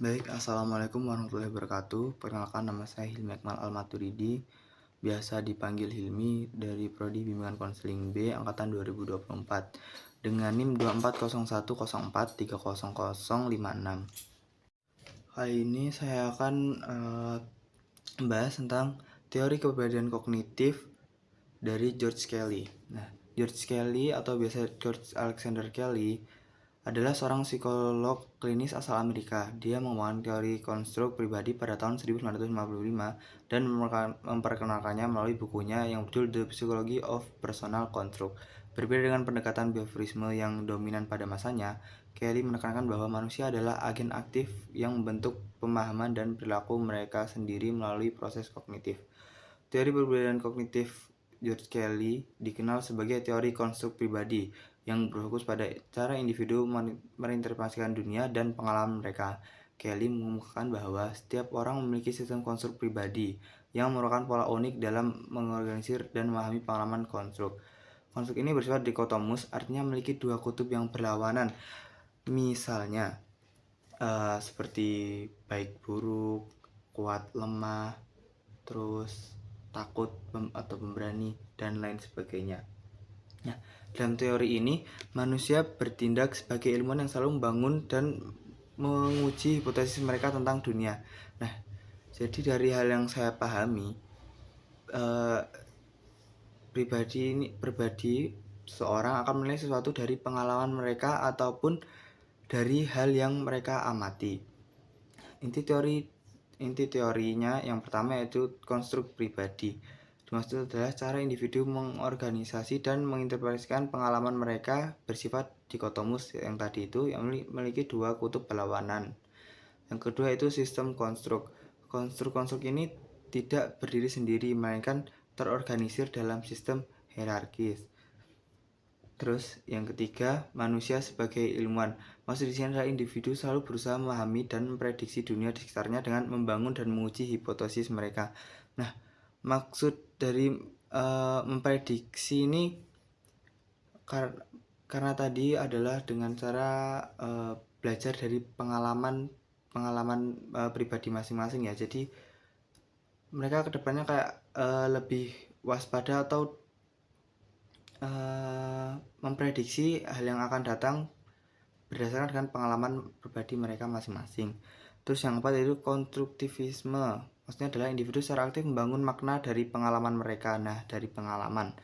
Baik, assalamualaikum warahmatullahi wabarakatuh. Perkenalkan, nama saya Hilmi Akmal Al-Maturidi, biasa dipanggil Hilmi, dari Prodi Bimbingan Konseling B angkatan 2024 dengan NIM 24104300056. Kali ini saya akan membahas tentang teori kepribadian kognitif dari George Kelly. Nah, George Kelly atau biasa George Alexander Kelly adalah seorang psikolog klinis asal Amerika. Dia mengembangkan teori konstruk pribadi pada tahun 1955 dan memperkenalkannya melalui bukunya yang berjudul The Psychology of Personal Construct. Berbeda dengan pendekatan behaviorisme yang dominan pada masanya, Kelly menekankan bahwa manusia adalah agen aktif yang membentuk pemahaman dan perilaku mereka sendiri melalui proses kognitif. Teori perbedaan kognitif George Kelly dikenal sebagai teori konstruk pribadi yang berfokus pada cara individu menginterpretasikan dunia dan pengalaman mereka. Kelly mengemukakan bahwa setiap orang memiliki sistem konstruk pribadi yang merupakan pola unik dalam mengorganisir dan memahami pengalaman konstruk. Konstruk ini bersifat dikotomus, artinya memiliki dua kutub yang berlawanan. Misalnya, seperti baik buruk, kuat lemah, terus takut atau pemberani, dan lain sebagainya. Nah, dalam teori ini, manusia bertindak sebagai ilmuwan yang selalu membangun dan menguji hipotesis mereka tentang dunia. Nah, jadi dari hal yang saya pahami, pribadi seseorang akan menilai sesuatu dari pengalaman mereka ataupun dari hal yang mereka amati. Inti teorinya yang pertama yaitu konstruk pribadi. Dimaksud adalah cara individu mengorganisasi dan menginterpretasikan pengalaman mereka bersifat dikotomus yang tadi itu, yang memiliki dua kutub berlawanan. Yang kedua itu sistem konstruk. Konstruk ini tidak berdiri sendiri, melainkan terorganisir dalam sistem hierarkis. Terus yang ketiga, manusia sebagai ilmuwan. Maksud di sini adalah individu selalu berusaha memahami dan memprediksi dunia di sekitarnya dengan membangun dan menguji hipotesis mereka. Nah, maksud dari memprediksi ini karena tadi adalah dengan cara belajar dari pengalaman pribadi masing-masing ya. Jadi mereka kedepannya kayak lebih waspada atau memprediksi hal yang akan datang berdasarkan dengan pengalaman pribadi mereka masing-masing. Terus yang keempat yaitu konstruktivisme. Maksudnya adalah individu secara aktif membangun makna dari pengalaman mereka. Nah, dari pengalaman.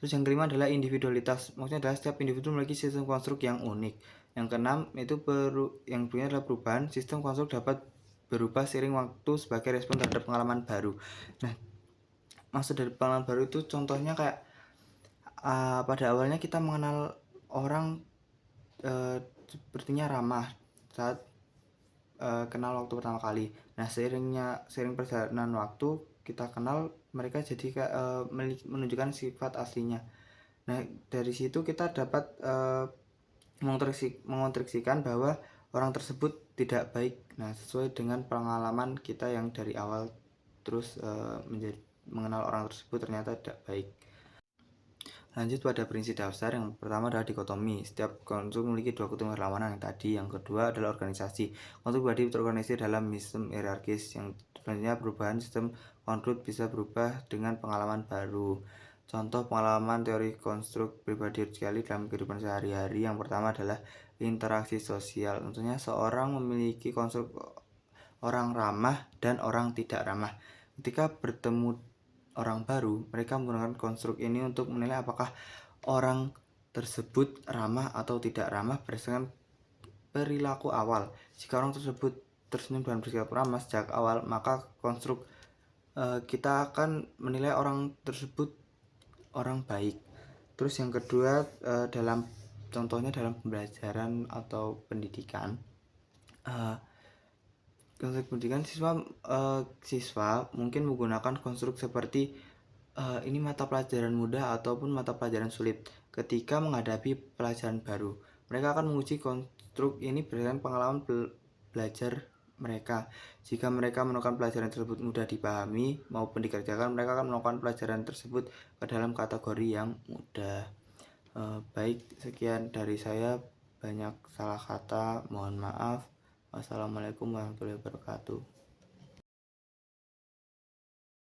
Terus yang kelima adalah individualitas. Maksudnya adalah setiap individu memiliki sistem konstruk yang unik. Yang keenam itu yang punya adalah perubahan. Sistem konstruk dapat berubah seiring waktu sebagai respon terhadap pengalaman baru. Nah, maksud dari pengalaman baru itu contohnya kayak pada awalnya kita mengenal orang sepertinya ramah saat kenal waktu pertama kali. Nah, seiring perjalanan waktu kita kenal, mereka jadi menunjukkan sifat aslinya. Nah, dari situ kita dapat mengonstruksikan bahwa orang tersebut tidak baik. Nah, sesuai dengan pengalaman kita yang dari awal terus mengenal orang tersebut ternyata tidak baik. Lanjut pada prinsip dasar, yang pertama adalah dikotomi. Setiap konstruk memiliki dua kutub berlawanan yang tadi. Yang kedua adalah organisasi. Konstruk pribadi terorganisir dalam sistem hierarkis. Yang selanjutnya perubahan sistem konstruk bisa berubah dengan pengalaman baru. Contoh pengalaman teori konstruk pribadi sekali dalam kehidupan sehari-hari. Yang pertama adalah interaksi sosial. Tentunya seorang memiliki konstruk orang ramah dan orang tidak ramah. Ketika bertemu orang baru, mereka menggunakan konstruk ini untuk menilai apakah orang tersebut ramah atau tidak ramah berdasarkan perilaku awal. Jika orang tersebut tersenyum dan bersikap ramah sejak awal, maka konstruk kita akan menilai orang tersebut orang baik. Terus yang kedua, contohnya dalam pembelajaran atau pendidikan. Konteks pendidikan, siswa mungkin menggunakan konstruk seperti ini mata pelajaran mudah ataupun mata pelajaran sulit. Ketika menghadapi pelajaran baru, mereka akan menguji konstruk ini berdasarkan pengalaman belajar mereka. Jika mereka menemukan pelajaran tersebut mudah dipahami maupun dikerjakan, mereka akan melakukan pelajaran tersebut ke dalam kategori yang mudah. Baik, sekian dari saya. Banyak salah kata, mohon maaf. Wassalamualaikum warahmatullahi wabarakatuh.